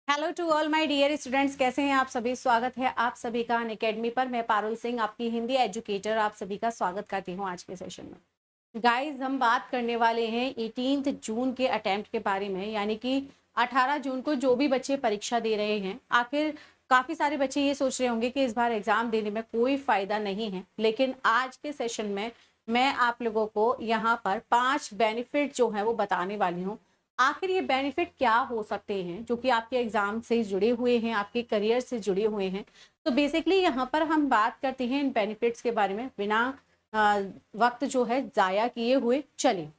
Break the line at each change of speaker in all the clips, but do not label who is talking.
Hello to all my dear students, कैसे हैं आप सभी। स्वागत है आप सभी का अनअकैडमी पर। मैं पारुल सिंह, आपकी हिंदी एजुकेटर, आप सभी का स्वागत करती हूं आज के सेशन में। गाइस, हम बात करने वाले हैं 18 जून के अटेम्प्ट के बारे में, यानी कि 18 जून को जो भी बच्चे परीक्षा दे रहे हैं। आखिर काफ़ी सारे बच्चे ये सोच रहे होंगे कि इस बार एग्ज़ाम देने में कोई फ़ायदा नहीं है, लेकिन आज के सेशन में मैं आप लोगों को यहाँ पर 5 बेनिफिट जो है वो बताने वाली हूँ। आखिर ये बेनिफिट क्या हो सकते हैं जो कि आपके एग्जाम से जुड़े हुए हैं, आपके करियर से जुड़े हुए हैं। तो बेसिकली यहाँ पर हम बात करते हैं इन बेनिफिट्स के बारे में बिना वक्त जो है ज़ाया किए हुए। चलिए,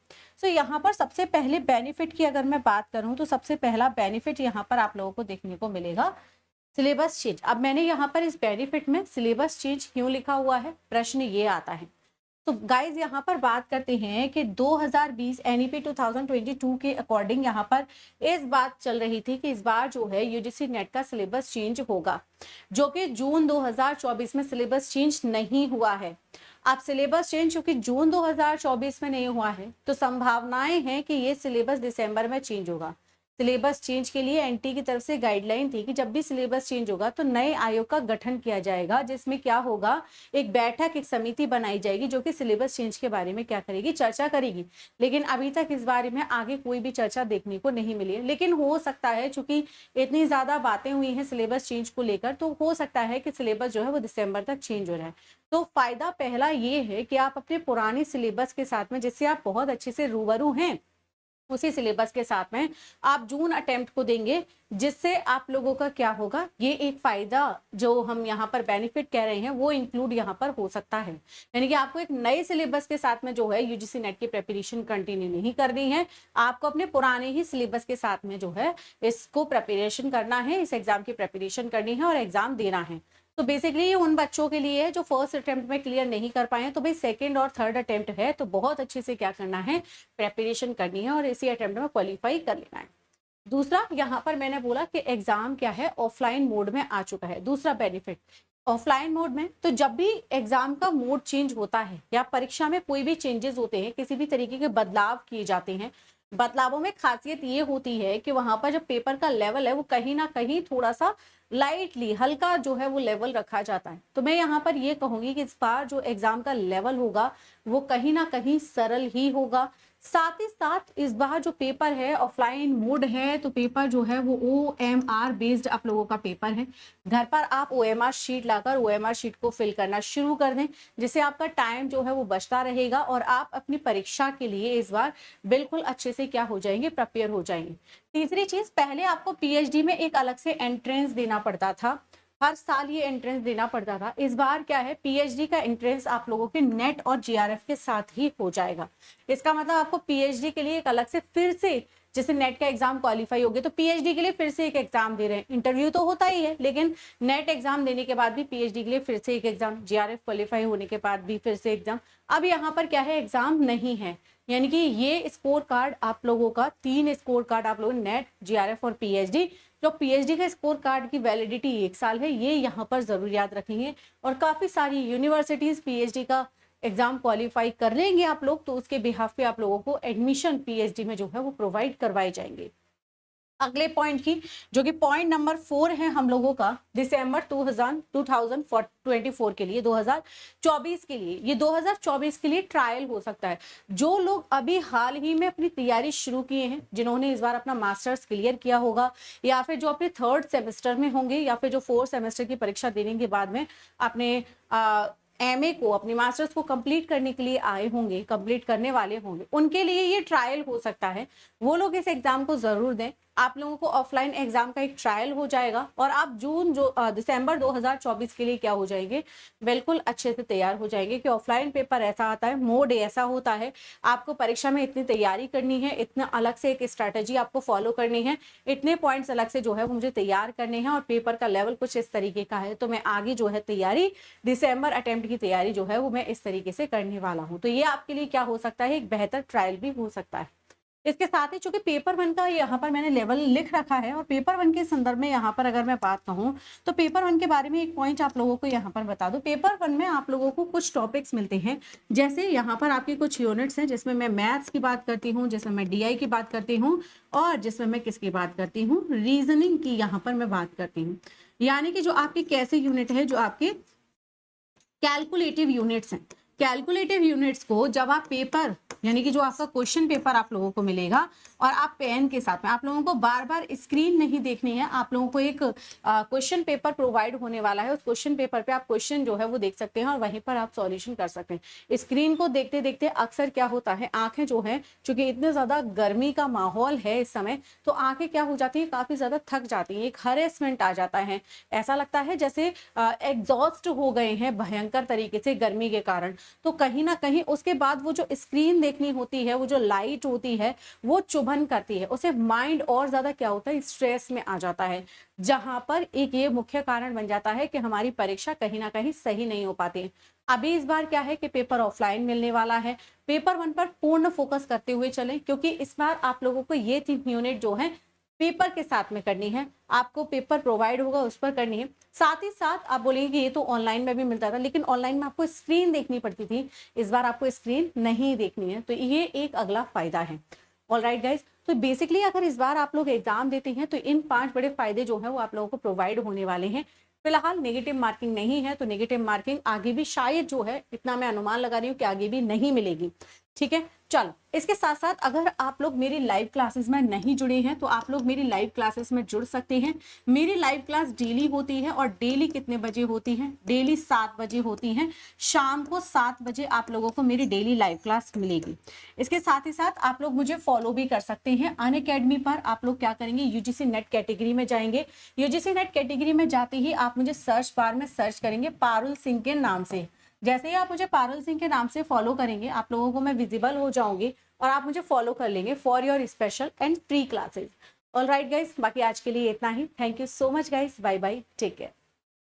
तो यहाँ पर सबसे पहले बेनिफिट की अगर मैं बात करूँ तो सबसे पहला बेनिफिट यहाँ पर आप लोगों को देखने को मिलेगा सिलेबस चेंज। अब मैंने यहाँ पर इस बेनिफिट में सिलेबस चेंज क्यों लिखा हुआ है, प्रश्न ये आता है। तो गाइज यहाँ पर बात करते हैं कि 2020 एनईपी 2022 के अकॉर्डिंग यहाँ पर इस बात चल रही थी कि इस बार जो है यूजीसी नेट का सिलेबस चेंज होगा, जो कि जून 2024 में सिलेबस चेंज नहीं हुआ है। अब सिलेबस चेंज चूंकि जून 2024 में नहीं हुआ है, तो संभावनाएं हैं कि ये सिलेबस दिसंबर में चेंज होगा। सिलेबस चेंज के लिए एनटी की तरफ से गाइडलाइन थी कि जब भी सिलेबस चेंज होगा तो नए आयोग का गठन किया जाएगा, जिसमें क्या होगा, एक बैठक, एक समिति बनाई जाएगी जो कि सिलेबस चेंज के बारे में क्या करेगी, चर्चा करेगी। लेकिन अभी तक इस बारे में आगे कोई भी चर्चा देखने को नहीं मिली है। लेकिन हो सकता है, चूंकि इतनी ज्यादा बातें हुई हैं सिलेबस चेंज को लेकर, तो हो सकता है कि सिलेबस जो है वो दिसंबर तक चेंज हो रहा है। तो फायदा पहला ये है कि आप अपने पुराने सिलेबस के साथ में, जिससे आप बहुत अच्छे से रूबरू हैं, उसी सिलेबस के साथ में आप जून अटेम्प्ट को देंगे, जिससे आप लोगों का क्या होगा, ये एक फायदा जो हम यहाँ पर बेनिफिट कह रहे हैं वो इंक्लूड यहाँ पर हो सकता है। यानी कि आपको एक नए सिलेबस के साथ में जो है यूजीसी नेट की प्रिपरेशन कंटिन्यू नहीं करनी है, आपको अपने पुराने ही सिलेबस के साथ में जो है इसको प्रिपरेशन करना है, इस एग्जाम की प्रिपरेशन करनी है और एग्जाम देना है। तो बेसिकली ये उन बच्चों के लिए है जो फर्स्ट अटेम्प्ट में क्लियर नहीं कर पाए, तो भाई सेकंड और थर्ड अटेम्प्ट है तो बहुत अच्छे से क्या करना है, प्रेपरेशन करनी है और इसी अटेम्प्ट में क्वालिफाई कर लेना है। दूसरा, यहाँ पर मैंने बोला कि एग्जाम क्या है, ऑफलाइन मोड में आ चुका है। दूसरा बेनिफिट, ऑफलाइन मोड में तो जब भी एग्जाम का मोड चेंज होता है या परीक्षा में कोई भी चेंजेस होते हैं, किसी भी तरीके के बदलाव किए जाते हैं, बदलावों में खासियत ये होती है कि वहां पर जो पेपर का लेवल है वो कहीं ना कहीं थोड़ा सा लाइटली, हल्का जो है वो लेवल रखा जाता है। तो मैं यहाँ पर ये कहूंगी कि इस बार जो एग्जाम का लेवल होगा वो कहीं ना कहीं सरल ही होगा। साथ ही साथ इस बार जो पेपर है ऑफलाइन मोड है, तो पेपर जो है वो OMR बेस्ड आप लोगों का पेपर है। घर पर आप OMR शीट लाकर OMR शीट को फिल करना शुरू कर दें, जिससे आपका टाइम जो है वो बचता रहेगा और आप अपनी परीक्षा के लिए इस बार बिल्कुल अच्छे से क्या हो जाएंगे, प्रिपेयर हो जाएंगे। तीसरी चीज, पहले आपको पीएचडी में एक अलग से एंट्रेंस देना पड़ता था, हर साल ये एंट्रेंस देना पड़ता था। इस बार क्या है, पीएचडी का एंट्रेंस आप लोगों के नेट और जीआरएफ के साथ ही हो जाएगा। इसका मतलब आपको पीएचडी के लिए एक अलग से फिर से, जैसे नेट का एग्जाम क्वालिफाई हो गया तो पीएचडी के लिए फिर से एक एग्जाम दे रहे हैं। इंटरव्यू तो होता ही है, लेकिन नेट एग्जाम देने के बाद भी पीएचडी के लिए फिर से एक एग्जाम, जीआरएफ क्वालिफाई होने के बाद भी फिर से एग्जाम। अब यहाँ पर क्या है, एग्जाम नहीं है, यानी कि ये स्कोर कार्ड आप लोगों का, 3 स्कोर कार्ड आप लोगों नेट, जीआरएफ और पीएचडी, जो पीएचडी का स्कोर कार्ड की वैलिडिटी 1 साल है, ये यहाँ पर जरूर याद रखेंगे। और काफी सारी यूनिवर्सिटीज पीएचडी का एग्जाम क्वालिफाई कर लेंगे आप लोग, तो उसके बिहाफ पे आप लोगों को एडमिशन पीएचडी में जो है वो प्रोवाइड करवाए जाएंगे। अगले पॉइंट की, जो कि पॉइंट नंबर 4 है हम लोगों का, दिसंबर 2024 के लिए, 2024 के लिए, ये 2024 के लिए ट्रायल हो सकता है। जो लोग अभी हाल ही में अपनी तैयारी शुरू किए हैं, जिन्होंने इस बार अपना मास्टर्स क्लियर किया होगा, या फिर जो अपने 3rd सेमेस्टर में होंगे, या फिर जो 4th सेमेस्टर की परीक्षा देने के बाद में अपने एमए को, अपनी मास्टर्स को कंप्लीट करने के लिए आए होंगे, कंप्लीट करने वाले होंगे, उनके लिए ये ट्रायल हो सकता है। वो लोग इस एग्जाम को जरूर दें। आप लोगों को ऑफलाइन एग्जाम का एक ट्रायल हो जाएगा और आप दिसंबर 2024 के लिए क्या हो जाएंगे, बिल्कुल अच्छे से तैयार हो जाएंगे। कि ऑफलाइन पेपर ऐसा आता है, मोड ऐसा होता है, आपको परीक्षा में इतनी तैयारी करनी है, इतना अलग से एक स्ट्रैटेजी आपको फॉलो करनी है, इतने पॉइंट्स अलग से जो है मुझे तैयार करने हैं और पेपर का लेवल कुछ इस तरीके का है, तो मैं आगे जो है तैयारी, दिसंबर अटेम्प्ट की तैयारी जो है वो मैं इस तरीके से करने वाला हूँ। तो ये आपके लिए क्या हो सकता है, एक बेहतर ट्रायल भी हो सकता है। इसके साथ ही चूंकि पेपर वन का यहाँ पर मैंने लेवल लिख रखा है और पेपर वन के संदर्भ में यहाँ पर अगर मैं बात कहूँ तो पेपर वन के बारे में एक पॉइंट आप लोगों को यहाँ पर बता दूं। पेपर वन में आप लोगों को कुछ टॉपिक्स मिलते हैं, जैसे यहाँ पर आपकी कुछ यूनिट्स हैं जिसमें मैं मैथ्स की बात करती हूँ, जिसमें मैं डीआई की बात करती हूँ और जिसमें मैं किसकी बात करती हूँ, रीजनिंग की यहाँ पर मैं बात करती हूँ। यानी कि जो आपके कैसे यूनिट है, जो आपके कैलकुलेटिव यूनिट्स हैं। कैलकुलेटिव यूनिट्स को जब आप पेपर यानी कि जो आपका क्वेश्चन पेपर आप लोगों को मिलेगा और आप पेन के साथ में, आप लोगों को बार बार स्क्रीन नहीं देखनी है, आप लोगों को एक क्वेश्चन पेपर प्रोवाइड होने वाला है। उस क्वेश्चन पेपर पे आप क्वेश्चन जो है वो देख सकते हैं और वहीं पर आप सॉल्यूशन कर सकते हैं। स्क्रीन को देखते देखते अक्सर क्या होता है, आंखें जो है, चूंकि इतने ज्यादा गर्मी का माहौल है इस समय, तो आंखें क्या हो जाती है, काफी ज्यादा थक जाती है, एक हरेसमेंट आ जाता है, ऐसा लगता है जैसे एग्जॉस्ट हो गए हैं भयंकर तरीके से गर्मी के कारण। तो कहीं ना कहीं उसके बाद वो जो स्क्रीन देखनी होती है, वो जो लाइट होती है, वो चुभन करती है, उसे माइंड और ज्यादा क्या होता है, स्ट्रेस में आ जाता है, जहां पर एक ये मुख्य कारण बन जाता है कि हमारी परीक्षा कहीं ना कहीं सही नहीं हो पाती है। अभी इस बार क्या है कि पेपर ऑफलाइन मिलने वाला है, पेपर वन पर पूर्ण फोकस करते हुए चलें, क्योंकि इस बार आप लोगों को ये 3 यूनिट जो है पेपर के साथ में करनी है, आपको पेपर प्रोवाइड होगा उस पर करनी है। साथ ही साथ आप बोलेंगे कि ये तो ऑनलाइन में भी मिलता था, लेकिन ऑनलाइन में आपको स्क्रीन देखनी पड़ती थी, इस बार आपको स्क्रीन नहीं देखनी है, तो ये एक अगला फायदा है। ऑलराइट गाइज, तो बेसिकली अगर इस बार आप लोग एग्जाम देते हैं तो इन 5 बड़े फायदे जो है वो आप लोगों को प्रोवाइड होने वाले हैं। फिलहाल नेगेटिव मार्किंग नहीं है, तो नेगेटिव मार्किंग आगे भी शायद जो है, इतना मैं अनुमान लगा रही हूँ कि आगे भी नहीं मिलेगी। ठीक है, चलो इसके साथ साथ अगर आप लोग मेरी लाइव क्लासेस में नहीं जुड़े हैं तो आप लोग मेरी लाइव क्लासेस में जुड़ सकते हैं। मेरी लाइव क्लास डेली होती है और डेली कितने बजे होती है, डेली 7 बजे होती है, शाम को 7 बजे आप लोगों को मेरी डेली लाइव क्लास मिलेगी। इसके साथ ही साथ आप लोग मुझे फॉलो भी कर सकते हैं अनअकैडमी पर। आप लोग क्या करेंगे, यूजीसी नेट कैटेगरी में जाएंगे, यूजीसी नेट कैटेगरी में जाते ही आप मुझे सर्च बार में सर्च करेंगे पारुल सिंह के नाम से। जैसे ही आप मुझे पारुल सिंह के नाम से फॉलो करेंगे, आप लोगों को मैं विजिबल हो जाऊंगी और आप मुझे फॉलो कर लेंगे for your special and free classes. Alright guys, बाकी आज के लिए इतना ही। Thank you so much guys, bye bye, take care.